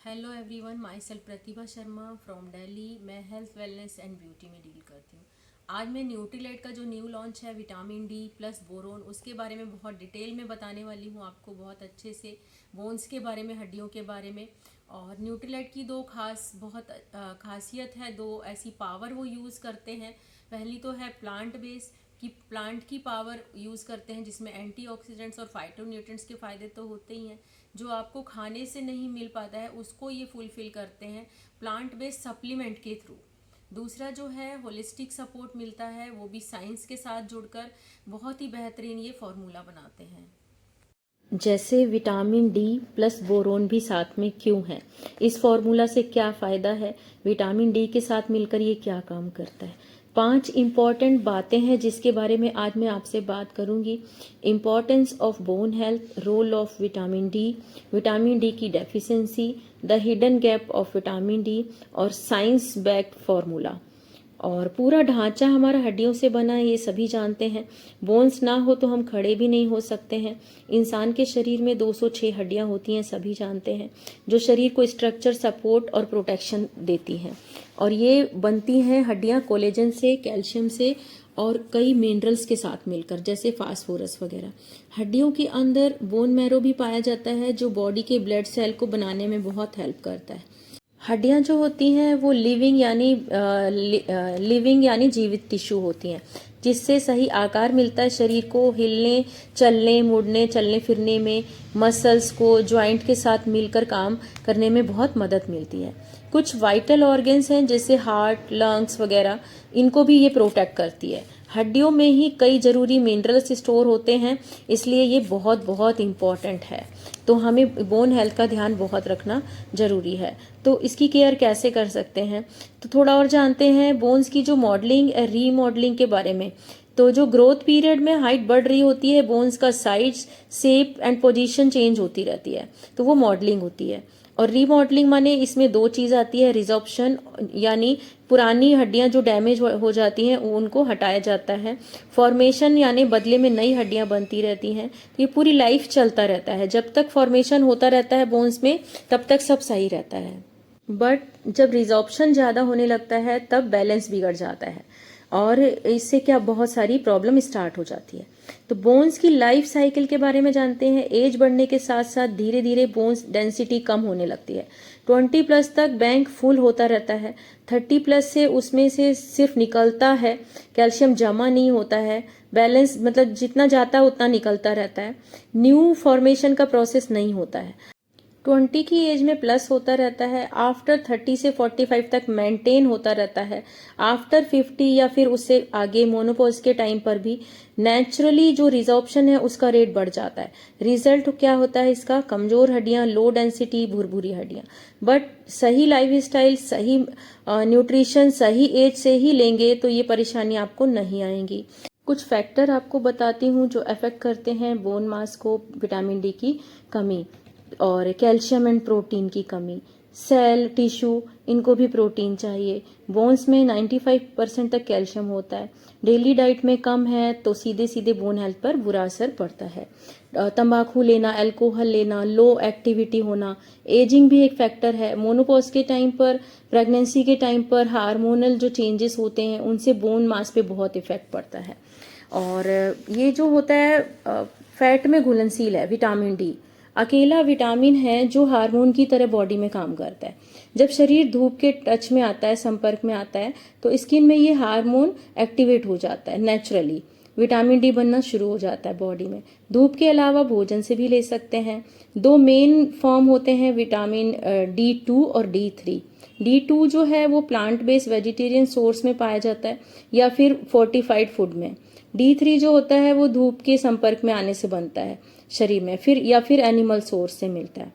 Hello everyone, my self Pratibha Sharma from Delhi. मैं health wellness and beauty में deal करती हूँ। आज मैं न्यूट्रीलाइट का जो न्यू लॉन्च है विटामिन डी प्लस बोरोन, उसके बारे में बहुत डिटेल में बताने वाली हूँ आपको, बहुत अच्छे से बोन्स के बारे में, हड्डियों के बारे में। और न्यूट्रीलाइट की दो बहुत खासियत है, दो ऐसी पावर वो यूज़ करते हैं। पहली तो है प्लांट बेस कि प्लांट की पावर यूज़ करते हैं, जिसमें एंटीऑक्सीडेंट्स और फाइटोन्यूट्रिएंट्स के फ़ायदे तो होते ही हैं। जो आपको खाने से नहीं मिल पाता है उसको ये फुलफिल करते हैं प्लांट बेस्ड सप्लीमेंट के थ्रू। दूसरा जो है होलिस्टिक सपोर्ट मिलता है, वो भी साइंस के साथ जुड़कर बहुत ही बेहतरीन ये फॉर्मूला बनाते हैं। जैसे विटामिन डी प्लस बोरोन भी साथ में क्यों है, इस फॉर्मूला से क्या फ़ायदा है, विटामिन डी के साथ मिलकर ये क्या काम करता है। 5 इम्पॉर्टेंट बातें हैं जिसके बारे में आज मैं आपसे बात करूंगी। Importance of bone health, role of vitamin D की deficiency, the hidden gap of vitamin D और साइंस बैक्ड फॉर्मूला। और पूरा ढांचा हमारा हड्डियों से बना है, ये सभी जानते हैं। बोन्स ना हो तो हम खड़े भी नहीं हो सकते हैं। इंसान के शरीर में 206 हड्डियां होती हैं, सभी जानते हैं, जो शरीर को स्ट्रक्चर, सपोर्ट और प्रोटेक्शन देती हैं। और ये बनती हैं हड्डियां कोलेजन से, कैल्शियम से और कई मिनरल्स के साथ मिलकर, जैसे फास्फोरस वगैरह। हड्डियों के अंदर बोन मैरो भी पाया जाता है, जो बॉडी के ब्लड सेल को बनाने में बहुत हेल्प करता है। हड्डियां जो होती हैं वो लिविंग यानी जीवित टिश्यू होती हैं, जिससे सही आकार मिलता है शरीर को हिलने, चलने, मुड़ने, चलने फिरने में, मसल्स को जॉइंट के साथ मिलकर काम करने में बहुत मदद मिलती है। कुछ वाइटल ऑर्गन्स हैं जैसे हार्ट, लंग्स वगैरह, इनको भी ये प्रोटेक्ट करती है। हड्डियों में ही कई जरूरी मिनरल्स स्टोर होते हैं, इसलिए ये बहुत बहुत इम्पॉर्टेंट है। तो हमें बोन हेल्थ का ध्यान बहुत रखना जरूरी है। तो इसकी केयर कैसे कर सकते हैं, तो थोड़ा और जानते हैं बोन्स की जो मॉडलिंग, रीमॉडलिंग के बारे में। तो जो ग्रोथ पीरियड में हाइट बढ़ रही होती है, बोन्स का size, shape and position change होती रहती है, तो वो मॉडलिंग होती है। और रीमॉडलिंग माने इसमें दो चीज आती है, रिजॉर्प्शन यानी पुरानी हड्डियां जो डैमेज हो जाती हैं उनको हटाया जाता है। फॉर्मेशन यानी बदले में नई हड्डियां बनती रहती हैं। तो ये पूरी लाइफ चलता रहता है, जब तक फॉर्मेशन होता रहता है बोन्स में तब तक सब सही रहता है। बट जब रिजॉर्प्शन ज़्यादा होने लगता है तब बैलेंस बिगड़ जाता है, और इससे क्या बहुत सारी प्रॉब्लम स्टार्ट हो जाती है। तो बोन्स की लाइफ साइकिल के बारे में जानते हैं। एज बढ़ने के साथ साथ धीरे धीरे बोन्स डेंसिटी कम होने लगती है। 20+ तक बैंक फुल होता रहता है। 30+ से उसमें से सिर्फ निकलता है, कैल्शियम जमा नहीं होता है। बैलेंस मतलब जितना जाता है उतना निकलता रहता है। न्यू फॉर्मेशन का प्रोसेस नहीं होता है। 20 की एज में प्लस होता रहता है। आफ्टर 30 से 45 तक मेंटेन होता रहता है। आफ्टर 50 या फिर उससे आगे मोनोपॉज के टाइम पर भी नेचुरली जो रिजॉर्प्शन है उसका रेट बढ़ जाता है। रिजल्ट क्या होता है इसका, कमजोर हड्डियां, लो डेंसिटी, भुरभुरी हड्डियां। बट सही लाइफ स्टाइल, सही न्यूट्रिशन, सही एज से ही लेंगे तो ये परेशानी आपको नहीं आएंगी। कुछ फैक्टर आपको बताती हूँ जो अफेक्ट करते हैं बोन मास को। विटामिन डी की कमी और कैल्शियम एंड प्रोटीन की कमी, सेल, टिश्यू, इनको भी प्रोटीन चाहिए। बोन्स में 95% तक कैल्शियम होता है। डेली डाइट में कम है तो सीधे सीधे बोन हेल्थ पर बुरा असर पड़ता है। तंबाकू लेना, अल्कोहल लेना, लो एक्टिविटी होना, एजिंग भी एक फैक्टर है। मोनोपॉज के टाइम पर, प्रेगनेंसी के टाइम पर हार्मोनल जो चेंजेस होते हैं उनसे बोन मास पे बहुत इफेक्ट पड़ता है। और ये जो होता है फैट में घुलनशील है। विटामिन डी अकेला विटामिन है जो हार्मोन की तरह बॉडी में काम करता है। जब शरीर धूप के टच में आता है, संपर्क में आता है, तो स्किन में ये हार्मोन एक्टिवेट हो जाता है नेचुरली। विटामिन डी बनना शुरू हो जाता है बॉडी में। धूप के अलावा भोजन से भी ले सकते हैं। दो मेन फॉर्म होते हैं विटामिन D2 और D3। D2 जो है वो प्लांट बेस्ड वेजिटेरियन सोर्स में पाया जाता है या फिर फोर्टिफाइड फूड में। D3 जो होता है वो धूप के संपर्क में आने से बनता है शरीर में, फिर या फिर एनिमल सोर्स से मिलता है।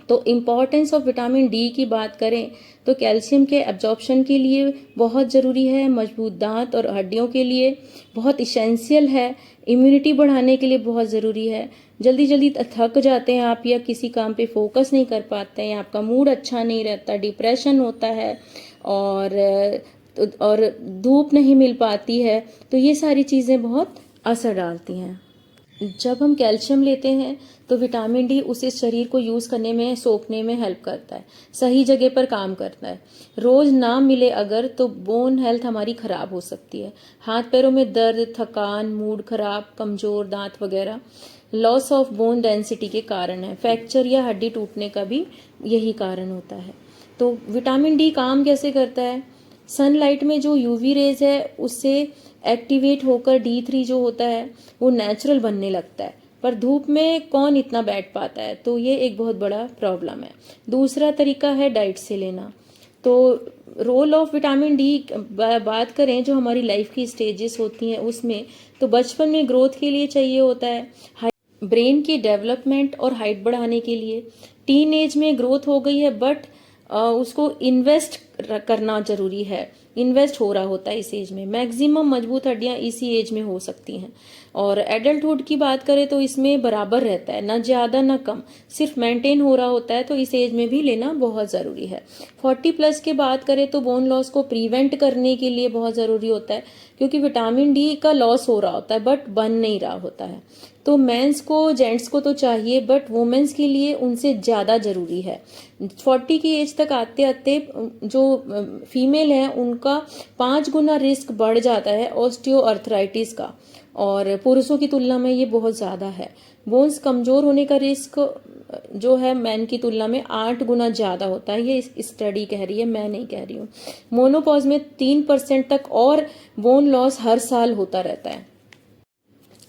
तो इम्पॉर्टेंस ऑफ विटामिन डी की बात करें तो कैल्शियम के एब्जॉर्प्शन के लिए बहुत ज़रूरी है। मजबूत दांत और हड्डियों के लिए बहुत इसेंशियल है। इम्यूनिटी बढ़ाने के लिए बहुत ज़रूरी है। जल्दी जल्दी थक जाते हैं आप या किसी काम पे फोकस नहीं कर पाते हैं, आपका मूड अच्छा नहीं रहता, डिप्रेशन होता है, और धूप नहीं मिल पाती है, तो ये सारी चीज़ें बहुत असर डालती हैं। जब हम कैल्शियम लेते हैं तो विटामिन डी उसे शरीर को यूज करने में, सोखने में हेल्प करता है, सही जगह पर काम करता है। रोज ना मिले अगर तो बोन हेल्थ हमारी खराब हो सकती है। हाथ पैरों में दर्द, थकान, मूड खराब, कमजोर दांत वगैरह लॉस ऑफ बोन डेंसिटी के कारण है। फ्रैक्चर या हड्डी टूटने का भी यही कारण होता है। तो विटामिन डी काम कैसे करता है? सनलाइट में जो यूवी रेज है उससे एक्टिवेट होकर D3 जो होता है वो नेचुरल बनने लगता है, पर धूप में कौन इतना बैठ पाता है, तो ये एक बहुत बड़ा प्रॉब्लम है। दूसरा तरीका है डाइट से लेना। तो रोल ऑफ विटामिन डी बात करें जो हमारी लाइफ की स्टेजेस होती हैं उसमें, तो बचपन में ग्रोथ के लिए चाहिए होता है, ब्रेन की डेवलपमेंट और हाइट बढ़ाने के लिए। टीन एज में ग्रोथ हो गई है बट उसको इन्वेस्ट करना जरूरी है, इन्वेस्ट हो रहा होता है इस एज में। मैक्सिमम मजबूत हड्डियां इसी एज में हो सकती हैं। और एडल्टहुड की बात करें तो इसमें बराबर रहता है, ना ज्यादा ना कम, सिर्फ मेंटेन हो रहा होता है, तो इस एज में भी लेना बहुत जरूरी है। 40+ के बात करें तो बोन लॉस को प्रिवेंट करने के लिए बहुत जरूरी होता है, क्योंकि विटामिन डी का लॉस हो रहा होता है बट बन नहीं रहा होता है। तो मेंस को, जेंट्स को तो चाहिए बट वुमेन्स के लिए उनसे ज्यादा जरूरी है। 40 की एज तक आते आते जो फीमेल है उनका 5 गुना रिस्क बढ़ जाता है ऑस्टियोआर्थराइटिस का, और पुरुषों की तुलना में ये बहुत ज्यादा है। बोन्स कमजोर होने का रिस्क जो है मैन की तुलना में 8 गुना ज्यादा होता है, ये स्टडी कह रही है, मैं नहीं कह रही हूँ। मोनोपॉज में 3% तक और बोन लॉस हर साल होता रहता है।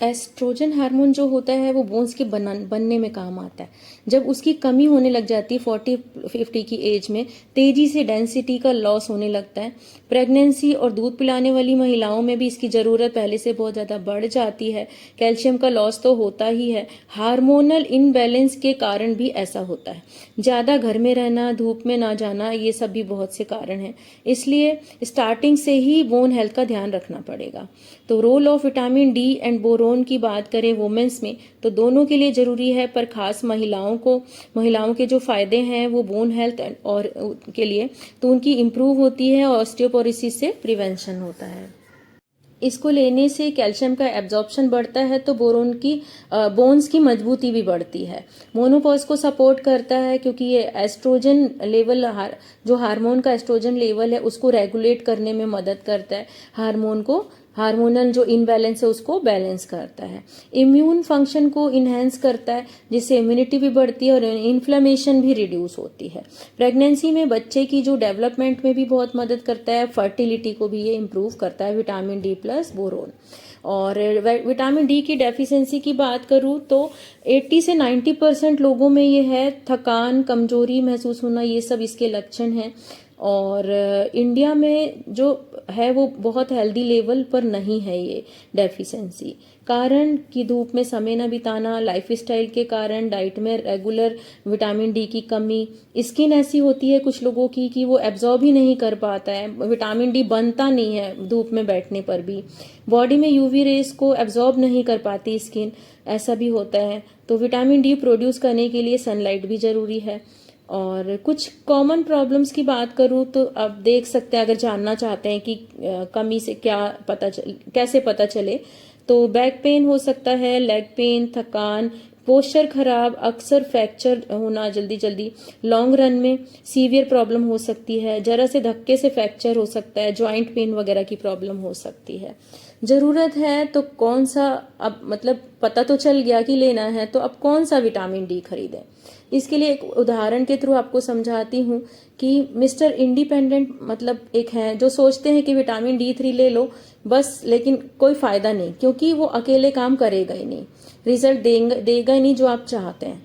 एस्ट्रोजन हार्मोन जो होता है वो बोन्स के बनने में काम आता है। जब उसकी कमी होने लग जाती है 40-50 की एज में, तेजी से डेंसिटी का लॉस होने लगता है। प्रेगनेंसी और दूध पिलाने वाली महिलाओं में भी इसकी जरूरत पहले से बहुत ज्यादा बढ़ जाती है। कैल्शियम का लॉस तो होता ही है, हार्मोनल इनबैलेंस के कारण भी ऐसा होता है। ज्यादा घर में रहना, धूप में ना जाना, ये सब भी बहुत से कारण हैं। इसलिए स्टार्टिंग से ही बोन हेल्थ का ध्यान रखना पड़ेगा। तो role of vitamin D and boron की बात करें वुमेन्स में तो दोनों के लिए जरूरी है, पर खास महिलाओं के जो फायदे हैं वो बोन हेल्थ और के लिए, तो उनकी इंप्रूव होती है और ऑस्टियोपोरोसिस से प्रिवेंशन होता है। इसको लेने से कैल्शियम का एब्जॉर्प्शन बढ़ता है, तो बोन्स की मजबूती भी बढ़ती है। मोनोपॉज को सपोर्ट करता है क्योंकि ये एस्ट्रोजन लेवल, जो हार्मोन का एस्ट्रोजन लेवल है उसको रेगुलेट करने में मदद करता है, हार्मोनल जो इनबैलेंस है उसको बैलेंस करता है। इम्यून फंक्शन को इनहेंस करता है जिससे इम्यूनिटी भी बढ़ती है और इन्फ्लेमेशन भी रिड्यूस होती है। प्रेगनेंसी में बच्चे की जो डेवलपमेंट में भी बहुत मदद करता है, फर्टिलिटी को भी ये इम्प्रूव करता है, विटामिन डी प्लस बोरोन। और विटामिन डी की डेफिशिएंसी की बात करूं तो 80 से 90% लोगों में ये है, थकान, कमजोरी महसूस होना, ये सब इसके लक्षण हैं। और इंडिया में जो है वो बहुत हेल्दी लेवल पर नहीं है ये डेफिशिएंसी। कारण कि धूप में समय न बिताना, लाइफस्टाइल के कारण, डाइट में रेगुलर विटामिन डी की कमी, स्किन ऐसी होती है कुछ लोगों की कि वो एब्जॉर्ब ही नहीं कर पाता है, विटामिन डी बनता नहीं है धूप में बैठने पर भी, बॉडी में यूवी रेस को एब्जॉर्ब नहीं कर पाती स्किन, ऐसा भी होता है। तो विटामिन डी प्रोड्यूस करने के लिए सनलाइट भी जरूरी है। और कुछ कॉमन प्रॉब्लम्स की बात करूं तो आप देख सकते हैं, अगर जानना चाहते हैं कि कमी से कैसे पता चले, तो बैक पेन हो सकता है, लेग पेन, थकान, पोस्चर खराब, अक्सर फ्रैक्चर होना जल्दी, लॉन्ग रन में सीवियर प्रॉब्लम हो सकती है, जरा से धक्के से फ्रैक्चर हो सकता है, जॉइंट पेन वगैरह की प्रॉब्लम हो सकती है। जरूरत है तो कौन सा, अब मतलब पता तो चल गया कि लेना है, तो अब कौन सा विटामिन डी खरीदें? इसके लिए एक उदाहरण के थ्रू आपको समझाती हूँ कि मिस्टर इंडिपेंडेंट मतलब एक है जो सोचते हैं कि विटामिन D3 ले लो बस, लेकिन कोई फायदा नहीं, क्योंकि वो अकेले काम करेगा ही नहीं, रिजल्ट देगा ही नहीं जो आप चाहते हैं।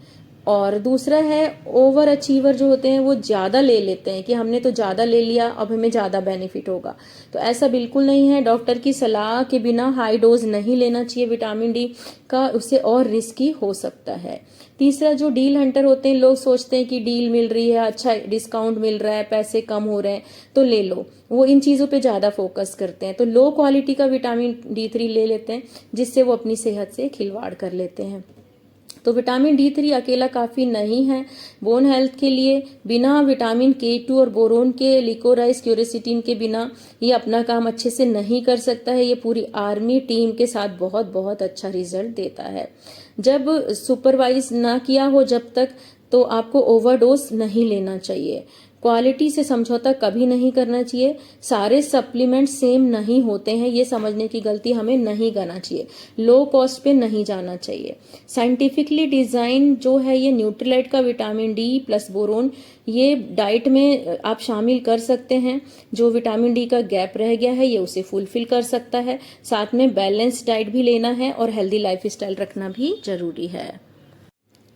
और दूसरा है ओवर अचीवर जो होते हैं, वो ज्यादा ले लेते हैं कि हमने तो ज्यादा ले लिया, अब हमें ज्यादा बेनिफिट होगा, तो ऐसा बिल्कुल नहीं है। डॉक्टर की सलाह के बिना हाई डोज नहीं लेना चाहिए विटामिन डी का, उससे और रिस्की हो सकता है। तीसरा, जो डील हंटर होते हैं, लोग सोचते हैं कि डील मिल रही है, अच्छा डिस्काउंट मिल रहा है, पैसे कम हो रहे हैं तो ले लो, वो इन चीजों पे ज्यादा फोकस करते हैं, तो लो क्वालिटी का विटामिन D3 ले लेते हैं, जिससे वो अपनी सेहत से खिलवाड़ कर लेते हैं। तो विटामिन D3 अकेला काफ़ी नहीं है बोन हेल्थ के लिए। बिना विटामिन K2 और बोरोन के लिकोराइस क्यूरेसिटिन के बिना ये अपना काम अच्छे से नहीं कर सकता है। ये पूरी आर्मी टीम के साथ बहुत बहुत अच्छा रिजल्ट देता है। जब सुपरवाइज ना किया हो जब तक, तो आपको ओवरडोज नहीं लेना चाहिए। क्वालिटी से समझौता कभी नहीं करना चाहिए। सारे सप्लीमेंट सेम नहीं होते हैं, ये समझने की गलती हमें नहीं करना चाहिए। लो कॉस्ट पे नहीं जाना चाहिए। साइंटिफिकली डिजाइन जो है ये न्यूट्रीलाइट का विटामिन D प्लस बोरोन ये डाइट में आप शामिल कर सकते हैं। जो विटामिन D का गैप रह गया है ये उसे फुलफिल कर सकता है। साथ में बैलेंस डाइट भी लेना है और हेल्दी लाइफस्टाइल रखना भी जरूरी है।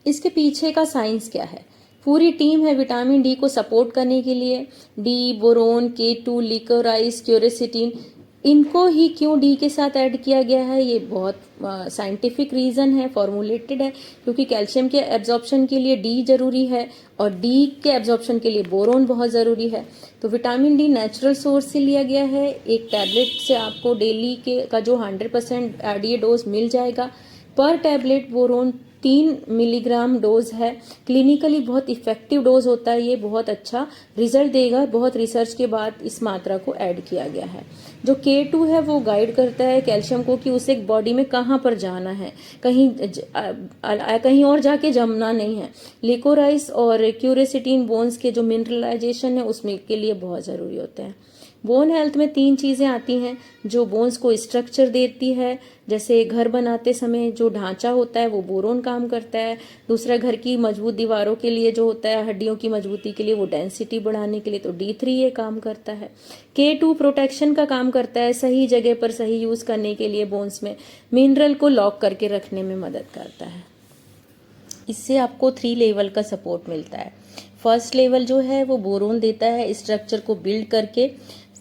इसके पीछे का साइंस क्या है? पूरी टीम है विटामिन D को सपोर्ट करने के लिए। D, बोरोन, K2, लिकोराइस, क्यूरेसिटिन, इनको ही क्यों D के साथ ऐड किया गया है? ये बहुत साइंटिफिक रीजन है, फॉर्मुलेटेड है। क्योंकि कैल्शियम के एब्जॉर्प्शन के लिए D जरूरी है और D के एब्जॉर्प्शन के लिए बोरोन बहुत जरूरी है। तो विटामिन D नेचुरल सोर्स से लिया गया है। एक टैबलेट से आपको डेली के का जो 100% एडीए डोज मिल जाएगा। पर टैबलेट बोरोन 3 मिलीग्राम डोज है। क्लिनिकली बहुत इफेक्टिव डोज होता है, ये बहुत अच्छा रिजल्ट देगा। बहुत रिसर्च के बाद इस मात्रा को ऐड किया गया है। जो K2 है वो गाइड करता है कैल्शियम को कि उसे बॉडी में कहाँ पर जाना है, कहीं और जाके जमना नहीं है। लिकोराइस और क्यूरेसिटिन बोन्स के जो मिनरलाइजेशन है उसमें के लिए बहुत जरूरी होते हैं। बोन हेल्थ में 3 चीजें आती हैं जो बोन्स को स्ट्रक्चर देती है। जैसे घर बनाते समय जो ढांचा होता है वो बोरोन काम करता है। दूसरा, घर की मजबूत दीवारों के लिए जो होता है, हड्डियों की मजबूती के लिए, वो डेंसिटी बढ़ाने के लिए तो D3 ये काम करता है। K2 प्रोटेक्शन का काम करता है, सही जगह पर सही यूज करने के लिए बोन्स में मिनरल को लॉक करके रखने में मदद करता है। इससे आपको 3 लेवल का सपोर्ट मिलता है। फर्स्ट लेवल जो है वो बोरोन देता है, स्ट्रक्चर को बिल्ड करके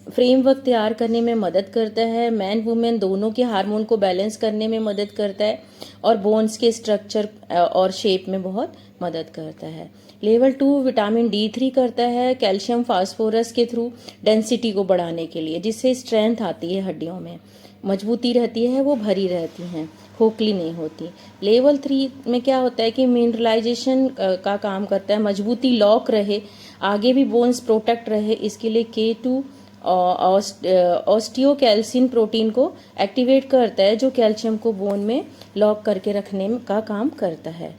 फ्रेमवर्क तैयार करने में मदद करता है। मैन वुमेन दोनों के हार्मोन को बैलेंस करने में मदद करता है और बोन्स के स्ट्रक्चर और शेप में बहुत मदद करता है। लेवल 2 विटामिन D3 करता है कैल्शियम फास्फोरस के थ्रू डेंसिटी को बढ़ाने के लिए, जिससे स्ट्रेंथ आती है, हड्डियों में मजबूती रहती है, वो भरी रहती हैं, खोखली नहीं होती। लेवल 3 में क्या होता है कि मिनरलाइजेशन का काम करता है, मजबूती लॉक रहे, आगे भी बोन्स प्रोटेक्ट रहे, इसके लिए K2 ऑस्टियोकैल्सिन प्रोटीन को एक्टिवेट करता है जो कैल्शियम को बोन में लॉक करके रखने का काम करता है।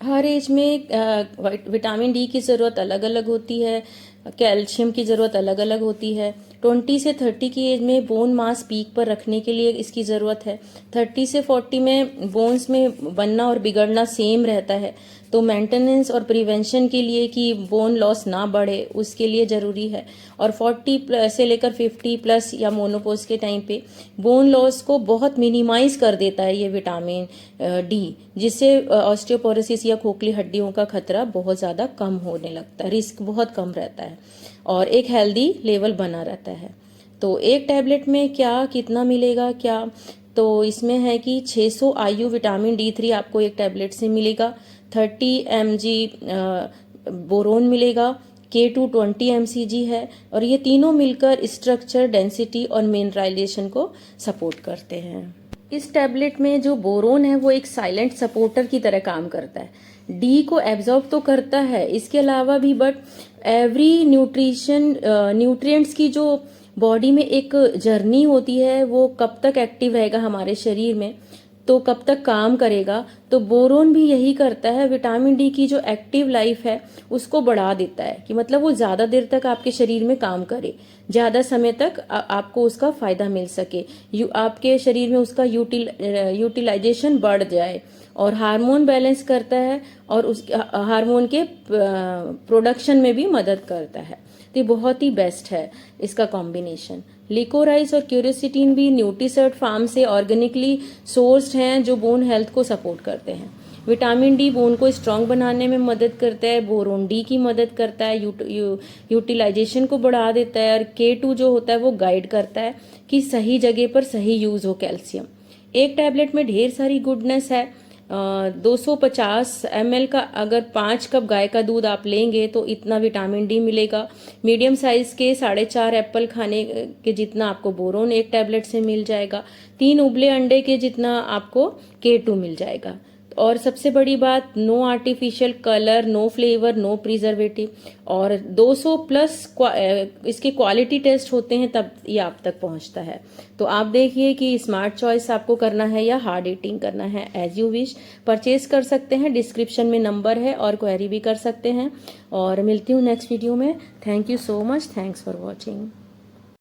हर एज में विटामिन D की ज़रूरत अलग अलग होती है, कैल्शियम की ज़रूरत अलग अलग होती है। 20 से 30 की एज में बोन मास पीक पर रखने के लिए इसकी ज़रूरत है। 30 से 40 में बोन्स में बनना और बिगड़ना सेम रहता है, तो मेंटेनेंस और प्रिवेंशन के लिए कि बोन लॉस ना बढ़े उसके लिए ज़रूरी है। और 40 से लेकर 50+ या मोनोपोज के टाइम पे बोन लॉस को बहुत मिनिमाइज कर देता है ये विटामिन D, जिससे ऑस्टियोपोरोसिस या खोखली हड्डियों का खतरा बहुत ज़्यादा कम होने लगता है, रिस्क बहुत कम रहता है और एक हेल्दी लेवल बना रहता है। तो एक टैबलेट में क्या कितना मिलेगा क्या, तो इसमें है कि 600 IU विटामिन D3 आपको एक टैबलेट से मिलेगा। 30 mg बोरोन मिलेगा। K2 20 mcg है और ये तीनों मिलकर स्ट्रक्चर, डेंसिटी और मिनरलाइजेशन को सपोर्ट करते हैं। इस टैबलेट में जो बोरोन है वो एक साइलेंट सपोर्टर की तरह काम करता है। D को एब्जॉर्ब तो करता है, इसके अलावा भी बट एवरी न्यूट्रिएंट्स की जो बॉडी में एक जर्नी होती है, वो कब तक एक्टिव रहेगा हमारे शरीर में, तो कब तक काम करेगा, तो बोरोन भी यही करता है। विटामिन D की जो एक्टिव लाइफ है उसको बढ़ा देता है कि मतलब वो ज्यादा देर तक आपके शरीर में काम करे, ज्यादा समय तक आपको उसका फायदा मिल सके, आपके शरीर में उसका यूटिलाइजेशन बढ़ जाए। और हार्मोन बैलेंस करता है और उस हार्मोन के प्रोडक्शन में भी मदद करता है। तो ये बहुत ही बेस्ट है इसका कॉम्बिनेशन। लिकोराइस और क्यूरेसिटिन भी न्यूट्रीसर्ट फार्म से ऑर्गेनिकली सोर्स्ड हैं जो बोन हेल्थ को सपोर्ट करते हैं। विटामिन D बोन को स्ट्रांग बनाने में मदद करता है, बोरोन D की मदद करता है, यूटिलाइजेशन को बढ़ा देता है और K2 जो होता है वो गाइड करता है कि सही जगह पर सही यूज हो कैल्शियम। एक टैबलेट में ढेर सारी गुडनेस है। 250 ml का अगर 5 कप गाय का दूध आप लेंगे तो इतना विटामिन D मिलेगा। मीडियम साइज के 4.5 एप्पल खाने के जितना आपको बोरोन एक टैबलेट से मिल जाएगा। 3 उबले अंडे के जितना आपको K2 मिल जाएगा। और सबसे बड़ी बात, no artificial colour, no flavour, no preservative, और 200 प्लस इसके क्वालिटी टेस्ट होते हैं तब ये आप तक पहुंचता है। तो आप देखिए कि स्मार्ट चॉइस आपको करना है या हार्ड ईटिंग करना है, एज यू विश। परचेज कर सकते हैं, डिस्क्रिप्शन में नंबर है, और क्वेरी भी कर सकते हैं। और मिलती हूँ नेक्स्ट वीडियो में। Thank you so much, thanks for watching.